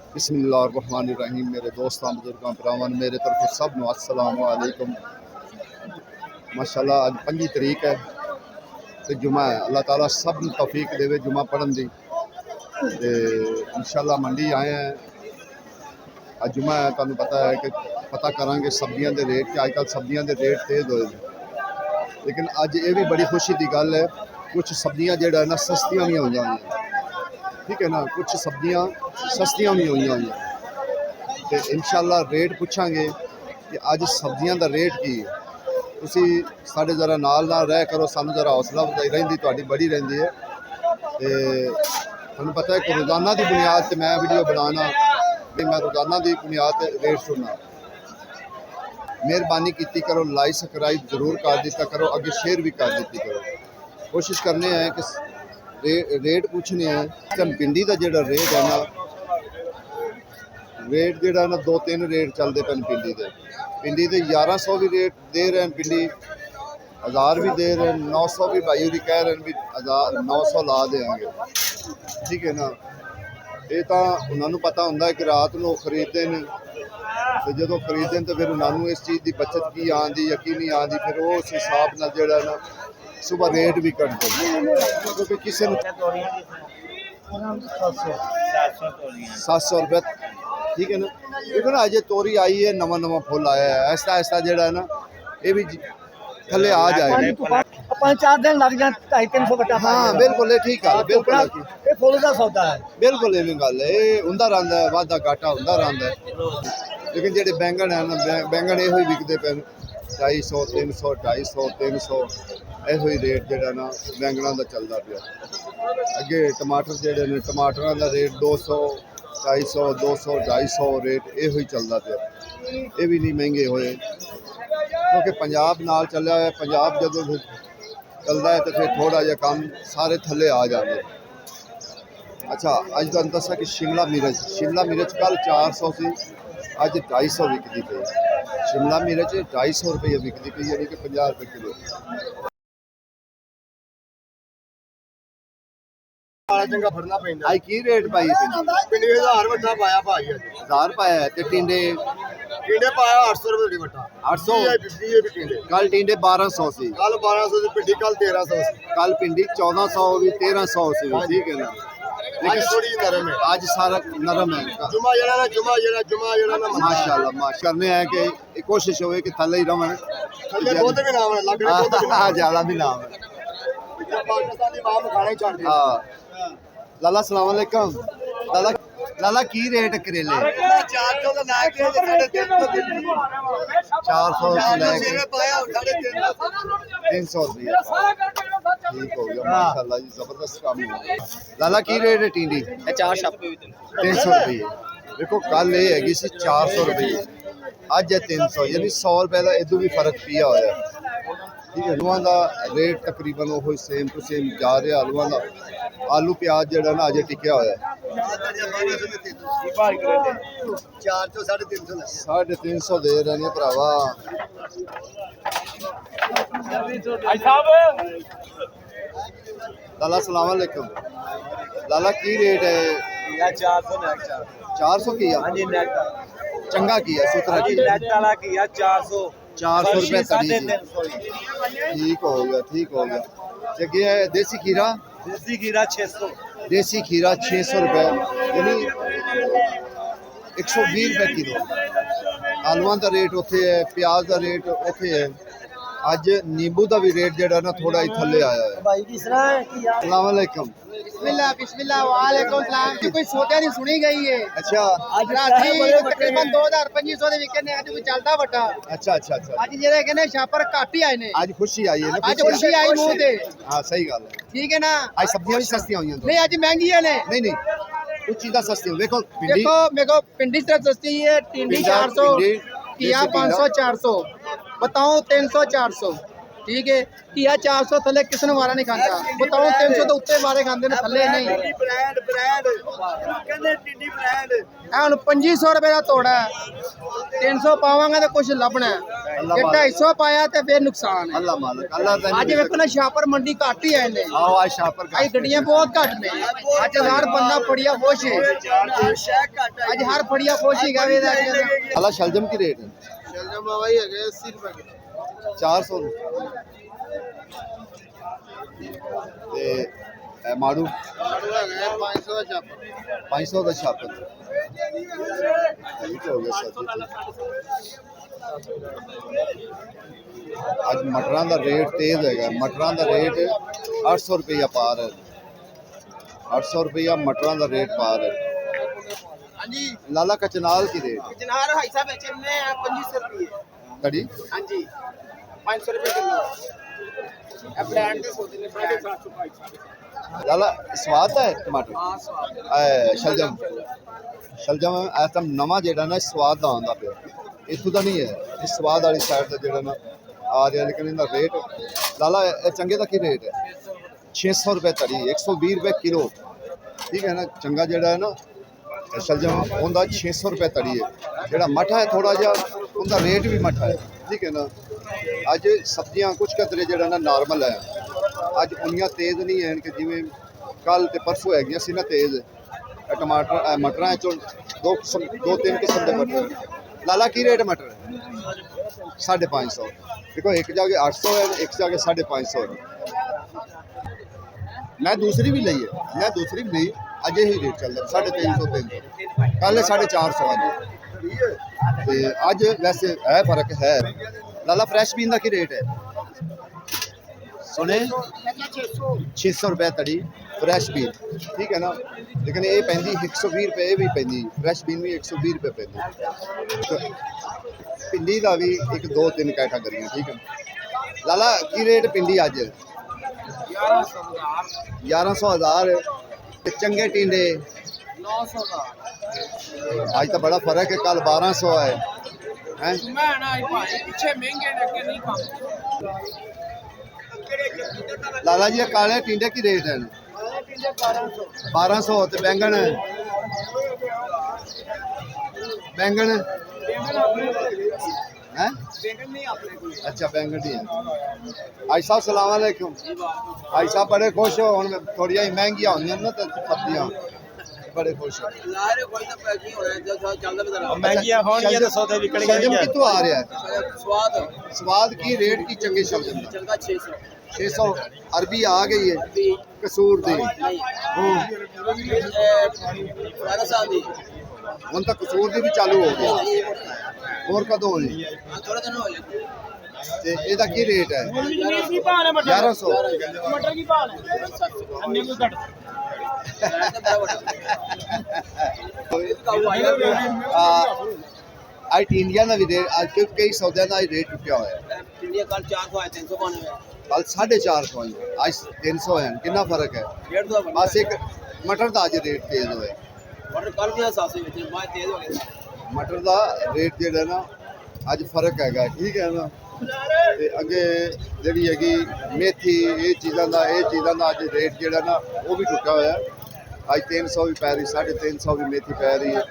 बिस्मिल्लाहिर्रहमानिर्रहीम। मेरे दोस्तों बुजुर्गों भरावान मेरे तरफ सब नू अस्सलाम वालेकुम। माशाल्लाह अज 25 तरीक है तो जुमा है। अल्लाह ताला सब नू तौफीक देवे जुमा पढ़न दी। ते इंशाल्लाह मंडी आए हैं, अज जुमा है। तुहानू पता है कि पता करांगे सब्जियां दे रेट कि अजकल सब्जियां दे रेट तेज होए ने, लेकिन अज ये भी बड़ी खुशी की गल है कुछ सब्जियां जेड़ा ना सस्तियां भी होईयां होईयां, ठीक है ना, कुछ सब्जियां सस्तियां भी होईयां होईयां। ते इंशाल्लाह रेट पुछांगे कि अज सब्जियां दा रेट की है। तुसी साडे जरा नाल रह करो, सानू जरा हौसला अफजाई रहिंदी तुहाडी बड़ी रहिंदी है। ते तुहानू पता है कि रोजाना की बुनियाद ते मैं वीडियो बनाना, मैं रोजाना की बुनियाद ते रेट सुनना। मेहरबानी कीती करो, लाइक सब्सक्राइब जरूर कर दिता करो, अगे शेयर भी कर दी करो। कोशिश करने हैं कि रेट पूछने हैं। भिंडी का जो रेट है ना, रेट जो ना 2-3 रेट चलते पे भिंडी के। भिंडी के 1100 भी रेट दे रहे हैं, भिंडी 1000 भी दे रहे हैं, 900 भी भाई भी कह रहे हैं भी 900 ला देंगे, ठीक है ना। ये तो उन्होंने पता होंगे कि रात को खरीदते हैं, तो जो खरीदते हैं तो फिर उन्होंने इस चीज़ की बचत की आती या की नहीं आती, फिर वो उस हिसाब न जो ना सुबह रेट भी कटते हैं। क्योंकि किसी 700 रुपये, ठीक है ना। क्योंकि ना अजय तोरी आई है, नवा फुल आया है, ऐसा ऐसा जो ना ये भी थले आ जाएगा। 5-4 दिन लग जाए, 250-300 कट्टा। हाँ बिल्कुल, ये ठीक है, बिल्कुल ये फुल का सौदा है, बिल्कुल ये गल है। ये होंदा रहिंदा है, वाधा घाटा होंदा रहिंदा है। लेकिन जेडे बैंगन है ना, बैंगन यो ही विकते पे 250, 300, 250, 300 यो रेट जो ना बैंगलों का चलता पाया। अगे टमाटर जोड़े ने, टमाटरों का रेट 200, 250, 200, 250 रेट यो चलता पाया। ये भी नहीं महंगे होए क्योंकि पंजाब नाल चलिया है। पंजाब जो चलता है तो फिर थोड़ा जहा कम सारे थले आ जाते। अच्छा अज तुहानू दसा कि शिमला मिर्च कल 400 सी, अज 250 विकती पई। शिमला मिर्च 250 रुपये विकती पई, यानी कि 50 रुपये किलो। चंगा फड़ना पैंदा। आई की रेट पाई पिंडी 1000 वड्डा पाया भाई, 1000 पाया है। टिंडे पाया 800 रुपये वड्डा, 800। टिंडे कल टिंडे 1200 सी, कल 1200 की पिंडी, कल 1300 कल पिंडी 1400 भी 1300 सी, ठीक है ना। आज थोड़ी नरम है, आज सारा नरम है। जुमा जरा ना, जुमा जरा ना माशाल्लाह माशा करने हैं कि कोशिश हो कि थले ही रवन, थल्ले बहुत भी नाम है, लगने बहुत भी नाम ज्यादा भी नाम है। पाकिस्तानी मां खाने चाहिए। हाँ लाला सलाम वालेकुम। लाला की रेट करेले? 400 का ना के 350 400 से लेके सिरे पाया 350 रुपये, ठीक हो गया माशाल्लाह जी, जबरदस्त काम हो गया। लाला की रेट है टिंडी? 300 रुपये। देखो कल ये हैगी सी 400 रुपये, अज है 300, यानी 100 रुपये का इदू भी फर्क पिया होया, ठीक है। आलूआं का रेट तकरीबन वो सेम टू सेम जा रहा। आलूआं का आलू प्याज जो ना अजे टिकया होया 350 दे रहे हैं भरावा। लाला सलाम वालेकुम। लाला की रेट है? 400 की चंगा की है, सुथरा की 400 रुपये तड़ी, ठीक हो गया, ठीक हो गया। जगह है देसी खीरा 600, देसी खीरा 600 रुपये, यानी 120 रुपये किलो। आलूआं का रेट उत्थे है, प्याज का रेट उत्थे है। अज नींबू का भी रेट जो ना थोड़ा ही थले आया है। अस्सलाम वालेकुम। बिस्मिल्लाह वालेकुम सलाम। कोई सोचा नहीं सुनी गई है। अच्छा आज राती तकरीबन 2500 दे विकने, आज कोई चलदा वड्डा। अच्छा अच्छा अच्छा, आज जेरे कहने छापर घट ही आए ने, आज खुशी आई है ना, आज खुशी आई मुंह ते। हाँ सही गल है, ठीक है ना। आज सब्जियां भी सस्तियां हुई हैं। नहीं आज महंगी है ने, नहीं कुछ चीज़ें सस्ती हैं। देखो भिंडी, देखो मेरे को पिंडी तरह सस्ती है, टिंडी 400, किया 500 400, बताओ 300 400, ठीक है। किया 400 थले किसी ने मारा नहीं खाता, बताओ 300 तो उत्ते मारे खाते ने, थले नहीं। हम 2500 रुपये का तोड़ा है, 300 पावांगे तो कुछ लभना है। अल्लाह ਜੇ मालिक 250 ਪਾਇਆ ਤੇ ਫਿਰ ਨੁਕਸਾਨ ਹੈ अल्लाह मालिक अल्लाह तैनूं ਅੱਜ ਵੇਖੋ ਨਾ ਸ਼ਾਪਰ ਮੰਡੀ ਘੱਟ ਹੀ ਆਏ ਨੇ आओ आज शापर का ਅੱਜ ਗੱਡੀਆਂ ਬਹੁਤ ਘੱਟ ਨੇ ਅੱਜ ਹਰ ਬੰਦਾ ਫੜੀਆ ਖੁਸ਼ ਹੈ ਅੱਜ ਹਰ ਫੜੀਆ ਖੁਸ਼ ਹੀ ਗਵੇ ਦਾ अल्लाह शलजम की रेट है ਸ਼ਲਜਮ ਬਾਈ ਹੈਗੇ 80 ਰੁਪਏ ਕਿਲੋ 400 ਤੇ ਇਹ ਮਾੜੂ ਆੜੂ ਹੈਗੇ 500 ਦਾ ਚਾਪਰ 500 ਦਾ ਛਾਪਤ ਇਹ ਹੋ ਗਿਆ ਸਾਥੀ ਅੱਜ ਮਟਰਾਂ ਦਾ ਰੇਟ ਤੇਜ਼ ਹੈਗਾ ਮਟਰਾਂ ਦਾ ਰੇਟ 800 ਰੁਪਇਆ ਪਾਰ ਹੈ 800 ਰੁਪਇਆ ਮਟਰਾਂ ਦਾ ਰੇਟ ਪਾਰ ਹੈ ਹਾਂਜੀ ਲਾਲਾ ਕਚਨਾਲ की रेट ਜਨਾਰ ਭਾਈ ਸਾਹਿਬ ਵੇਚਣੇ ਆ 2500 ਰੁਪਏ कड़ी ਹਾਂਜੀ 500 ਰੁਪਏ ਕਿਲੋ ਇਹ ਬ੍ਰਾਂਡ ਦੇ ਸੋਦੇ ਨੇ 750 लाला स्वाद है टमाटर ਹਾਂ ਸਵਾਦ शलजम शलजम ਇਸ ਟਾਈਮ ਨਵਾਂ ਜਿਹੜਾ ਨਾ ਸਵਾਦ ਦਾ ਆਉਂਦਾ ਪਿਆ ਇੱਥੋਂ ਦਾ ਨਹੀਂ ਹੈ ਇਹ ਸਵਾਦ ਵਾਲੀ ਸਾਈਡ ਦਾ ਜਿਹੜਾ ਨਾ ਆ ਰਿਹਾ ਲੇਕਿਨ ਇਹਦਾ ਰੇਟ ਲਾਲਾ ਇਹ ਚੰਗੇ ਦਾ ਕੀ ਰੇਟ ਹੈ 600 ਰੁਪਏ ਤੜੀ 120 ਰੁਪਏ ਕਿਲੋ ਠੀਕ ਹੈ ਨਾ ਚੰਗਾ ਜਿਹੜਾ ਹੈ ਨਾ ਇਹ ਸ਼ਲਜਮ ਉਹਦਾ 600 ਰੁਪਏ ਤੜੀ ਹੈ ਜਿਹੜਾ ਮਠਾ ਹੈ ਥੋੜਾ ਜਿਹਾ ਉਹਦਾ ਰੇਟ ਵੀ ਮਠਾ ਹੈ ਠੀਕ ਹੈ ਨਾ ਅੱਜ ਸਬਜ਼ੀਆਂ ਕੁਝ ਕਦਰੇ ਜਿਹੜਾ ਨਾ ਨਾਰਮਲ ਹੈ ਅੱਜ ਉਨੀਆਂ ਤੇਜ਼ ਨਹੀਂ ਹਨ ਕਿ ਜਿਵੇਂ ਕੱਲ ਤੇ ਪਰਸੋਂ ਹੈਗੀਆਂ ਸੀ ਨਾ ਤੇਜ਼ ਇਹ ਟਮਾਟਰ ਮਟਰਾਂ ਚੋਂ ਦੋ ਤਿੰਨ ਕਿਸਮ ਦੇ ਮਟਰ ਲਾਲਾ ਕੀ ਰੇਟ ਮਟਰ ਹੈ 550 देखो एक जगह 800 है एक जगह 550 है मैं दूसरी भी ली है मैं दूसरी भी ली अजे ही रेट चल रहा 350 कल 450 है अज वैसे है फर्क है लाला फ्रैश बीन का की रेट है सुने 600 रुपए तड़ी फ्रैश बीन ठीक है ना लेकिन ये पैंती 120 रुपए भी पैंती फ्रैश बीन भी 120 रुपए पैंती पिंडी का भी एक दो तीन कैटागरियां ठीक है लाला की रेट पिंडी अज 1100,000 चंगे टिंडे 900 ਦਾ आज तो बड़ा फर्क है कल 1200 है हैं ਮੈਂ ਨਾ ਭਾਈ ਪਿੱਛੇ ਮਹਿੰਗੇ ਨੇ ਅੱਗੇ ਨਹੀਂ ਕੰਮ लाला जी ये काले टिंडे की रेट है 1200 तो बैंगन बैंगन हैं अच्छा बैंगन ही है आई साहब सलाम अलैकुम आई साहब बड़े खुश हो हुण थोड़ी जी महंगियां होंदियां ना तो सब्जियां बड़े खुश हो महंगियां होणगियां तो सौदे विकणगे शलजम कितों आ रहा है ਸਵਾਦ स्वाद की रेट की चंगे शलजम दा? ਚੰਗਾ 600 600 अरबी आ गई है कसूर दी ਰਾਜਸਥਾਨ ਦੀ ਹੁਣ ਤਾਂ ਕਸੂਰ ਦੀ ਵੀ ਚਾਲੂ ਹੋ ਗਈ ਹੋਰ ਕਦੋਂ ਹੋਣੀ ਥੋੜੇ ਦਿਨ ਹੋਏ ਤੇ ਇਹਦਾ ਕੀ ਰੇਟ ਹੈ 1100 ਮਟਰ ਕੀ ਭਾਅ ਹੈ ਅੰਨੇ ਕੋਈ ਘੱਟ ਅੱਜ ਇੰਡੀਆ ਦਾ ਵੀ ਰੇਟ ਅੱਜ ਕਈ ਸੌਦਿਆਂ ਦਾ ਰੇਟ ਚੁੱਕਿਆ ਹੋਇਆ ਇੰਡੀਆ ਕੱਲ 400 ਆਇਆ 392 ਕੱਲ 450 ਹੋਇਆ ਅੱਜ 300 ਹੈ ਕਿੰਨਾ ਫਰਕ ਹੈ 150 ਬਸ ਇੱਕ ਮਟਰ ਦਾ ਅੱਜ ਰੇਟ ਤੇਜ਼ ਹੋਇਆ ਮਟਰ ਕੱਲ ਵੀ ਸਾਸੇ ਵਿੱਚ ਬਾਅਦ ਤੇਜ਼ ਹੋ ਗਿਆ ਮਟਰ ਦਾ ਰੇਟ ਜਿਹੜਾ ਨਾ ਅੱਜ ਫਰਕ ਹੈਗਾ ਠੀਕ ਹੈ ਨਾ ਤੇ ਅੱਗੇ ਜਿਹੜੀ ਹੈਗੀ ਮੇਥੀ ਇਹ ਚੀਜ਼ਾਂ ਦਾ ਅੱਜ ਰੇਟ ਜਿਹੜਾ ਨਾ ਉਹ ਵੀ ਟੁੱਟਾ ਹੋਇਆ ਅੱਜ 300 ਵੀ ਪੈ ਰਹੀ 350 ਵੀ ਮੇਥੀ ਪੈ ਰਹੀ ਹੈ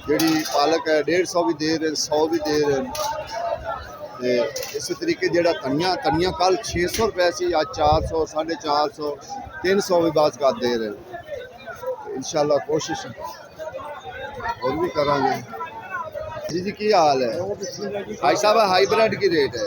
ਜਿਹੜੀ ਪਾਲਕ ਹੈ 150 ਵੀ ਦੇ ਰਹੇ 100 ਵੀ ਦੇ ਰਹੇ ਤੇ ਇਸੇ ਤਰੀਕੇ ਜਿਹੜਾ ਧਨੀਆ ਕੱਲ 600 ਰੁਪਏ ਸੀ ਅੱਜ 400 450 300 ਵੀ ਬਾਅਦ ਕਰ ਦੇ ਰਹੇ इंशाल्लाह कोशिश और भी करांगे जी जी की हाल है भाई साहब हाइब्रिड की रेट है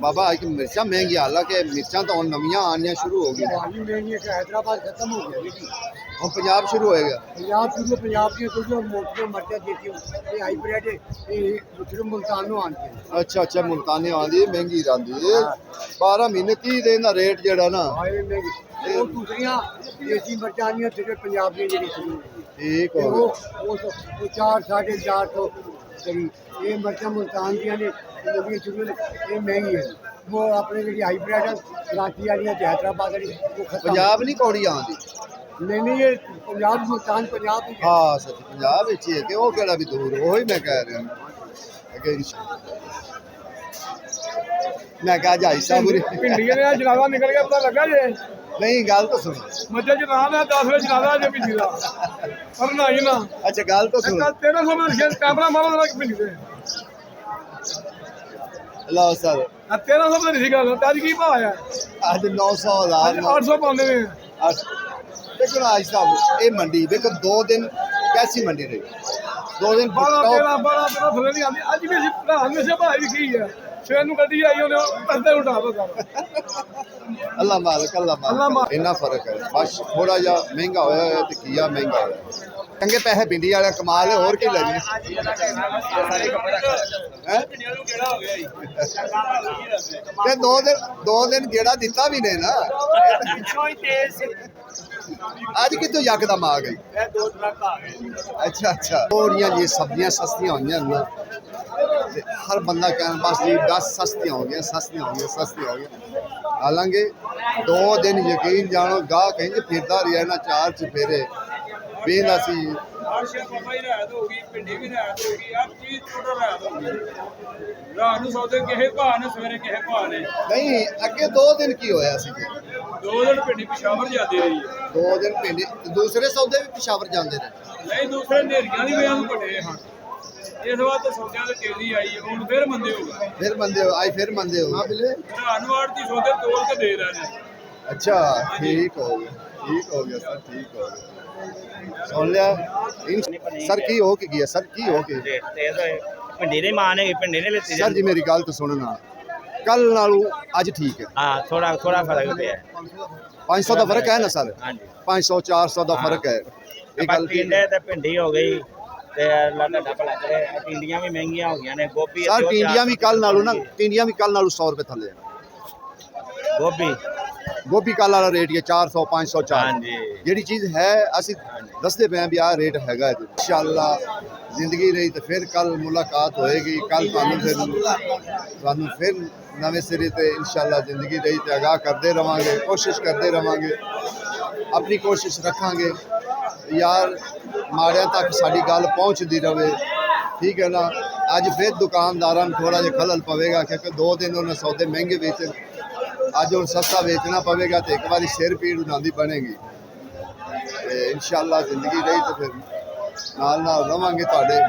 बाबा आज मिर्चा महंगी हालांकि मिर्चा तो नवियां आनिया शुरू हो गई हैदराबाद खत्म हो गया हम पंजाब शुरू होएगा पंजाब की कुछ मोटी मर्चा देती हाईब्रिड मुल्तान आती अच्छा अच्छा मुल्तानी आंदी महंगी आंदी 12 महीने 30 दिन का रेट जेड़ा ना वो दूसरियां देसी मर्चा आनियां सिर्फ पंजाब की ठीक हो वो 400 450 ये मर्चा मुल्तान दियां ने ये महंगी है वो अपने जी हाईब्रिड कराची वाली हैदराबाद वाली वो खत्म पंजाब नहीं कौड़ी आंदी नहीं ये पंजाब मुल्तान पंजाब ही है। हाँ सच पंजाब विच ही है कि वो केड़ा भी दूर वही मैं कह रहा हूं अगे मैं कहा जाई साहब भिंडियां ने जनाजा निकल गया पता लगा जे ਨਹੀਂ ਗੱਲ ਤਾਂ ਸੁਣੋ ਮੱਝਾਂ ਚ ਨਾਮ ਹੈ 10 ਵਜੇ ਜਨਾਦਾ ਜੇ ਪਿੰਡੀ ਦਾ ਪਰ ਨਾ ਹੀ ਨਾ ਅੱਛਾ ਗੱਲ ਤਾਂ ਸੁਣੋ ਕੱਲ 1300 ਮੈਂ ਸ਼ੇਰ ਕੈਮਰਾ ਮਾਰੋ ਜਰਾ ਪਿੰਡੀ ਦੇ ਲਓ ਸਰ 1300 ਤਾਂ ਨਹੀਂ ਸੀ ਗੱਲ ਅੱਜ ਕੀ ਭਾਅ ਆ ਅੱਜ 900 ਅੱਜ 800 ਪਾਉਂਦੇ ਨੇ देखो आज साहब ये मंडी देखो 2 दिन कैसी मंडी रही 2 दिन 12 ਥੱਲੇ ਨਹੀਂ ਆਉਂਦੀ ਅੱਜ ਵੀ ਅਸੀਂ ਭਰਾ ਨੇ ਸੇ ਭਾਈ ਕੀ ਹੈ ਸਵੇਰ ਨੂੰ ਗੱਡੀ ਆਈ ਉਹਨੇ ਪਰਦੇ ਉਠਾ ਦੋ अल्लाह मालिक इन्ना फर्क है बस थोड़ा जा महंगा होया है ते किया महंगा होया चंगे पैसे पिंडी वाले कमाल है और की लेने हैं ते 2 दिन गेड़ा दिता भी ने ना आज कितों यकदम आ गई अच्छा थोड़ियां जी सब्जियां सस्तियां होइयां ना ते हर बंदा कहना बस जी 10 सस्तियां हो गई हालांकि 2 दिन यकीन जानो गाह कहीं फिरदा रहा ना 4 चफेरे बेला सी नहीं अगे 2 दिन की होया सी 2 ਦਿਨ ਪਿੰਡੀ ਪਿਸ਼ਾਵਰ ਜਾਂਦੀ ਰਹੀ 2 दिन पिंड दूसरे सौदे भी पिशावर जाते रहे ਨਹੀਂ ਦੂਸਰੇ ਨੇਰੀਆਂ ਦੀ ਵਜ੍ਹਾ ਤੋਂ ਵੱਡੇ ਹਨ ਇਸ ਵਾਰ ਤਾਂ ਸੌਦਿਆਂ ਤੇ ਤੇਜ਼ੀ ਆਈ ਹੈ ਹੁਣ ਫਿਰ ਮੰਦੇ ਹੋ ਗਏ फिर मंदे हो आई फिर मंदे हो बिले ਧਾਨਵਾੜ ਦੀ ਸੌਦੇ ਤੋਲ ਕੇ ਦੇ ਰਹੇ ਨੇ अच्छा ठीक हो गया सर ठीक हो गया सुन लिया सर की हो के गया सर की हो के ਭਿੰਡੀ ਦੀ ਮਾਂ ਨੇ ਭਿੰਡੀ ਨੇ ਲਿੱਤੀ सर जी मेरी गल तो सुनना कल नालों अज ठीक है ਹਾਂ ਥੋੜਾ ਫਰਕ ਪਿਆ 500 का फर्क है ना सर ਹਾਂਜੀ 500 400 का फर्क है ये गल ठीक ਟਿੰਡੇ है ਤੇ ਭਿੰਡੀ ਹੋ ਗਈ ਤੇ ਲਾਡਾ ਡੱਬਾ ਲੱਗ ਰਿਹਾ ਟਿੰਡੀਆਂ ਵੀ ਮਹਿੰਗੀਆਂ ਹੋ ਗਈਆਂ ਨੇ ਗੋਭੀ सर टिंडियां भी कल नालों ना टिंडियां भी कल नालों 100 रुपए थले ਗੋਭੀ गोभी कल वाला रेट ये 400 500 400 ਹਾਂਜੀ ਜਿਹੜੀ ਚੀਜ਼ ਹੈ ਅਸੀਂ ਦੱਸਦੇ ਪਏ ਹਾਂ ਵੀ ਆਹ ਰੇਟ ਹੈਗਾ ਜੀ ਇਨਸ਼ਾਅੱਲਾ ਜ਼ਿੰਦਗੀ ਰਹੀ ਤੇ ਫਿਰ ਕੱਲ ਮੁਲਾਕਾਤ ਹੋਏਗੀ ਕੱਲ ਤੁਹਾਨੂੰ ਫਿਰ ਨਵੇਂ ਸਿਰੇ ਤੇ ਇਨਸ਼ਾਅੱਲਾ ਜ਼ਿੰਦਗੀ ਰਹੀ ਤੇ ਆਗਾਹ ਕਰਦੇ ਰਵਾਂਗੇ ਕੋਸ਼ਿਸ਼ ਕਰਦੇ ਰਵਾਂਗੇ ਆਪਣੀ ਕੋਸ਼ਿਸ਼ ਰੱਖਾਂਗੇ ਯਾਰ ਮਾੜਿਆਂ ਤੱਕ ਸਾਡੀ ਗੱਲ ਪਹੁੰਚਦੀ ਰਹੇ ਠੀਕ ਹੈ ਨਾ ਅੱਜ ਫਿਰ ਦੁਕਾਨਦਾਰਾਂ ਨੂੰ ਥੋੜਾ ਜਿਹਾ ਖਲਲ ਪਵੇਗਾ ਕਿਉਂਕਿ 2 ਦਿਨ ਉਹਨਾਂ ਸੌਦੇ ਮਹਿੰਗੇ ਵੇਚਣ ਅੱਜ ਹੁਣ ਸਸਤਾ ਵੇਚਣਾ ਪਵੇਗਾ ਤੇ ਇੱਕ ਵਾਰੀ ਸਿਰ ਪੀੜ ਉਨਾਂਦੀ ਬਣੇਗੀ ਤੇ ਇਨਸ਼ਾਅੱਲਾ ਜ਼ਿੰਦਗੀ ਰਹੀ ਤੇ ਫਿਰ ਨਾਲ ਰਵਾਂਗੇ ਤੁਹਾਡੇ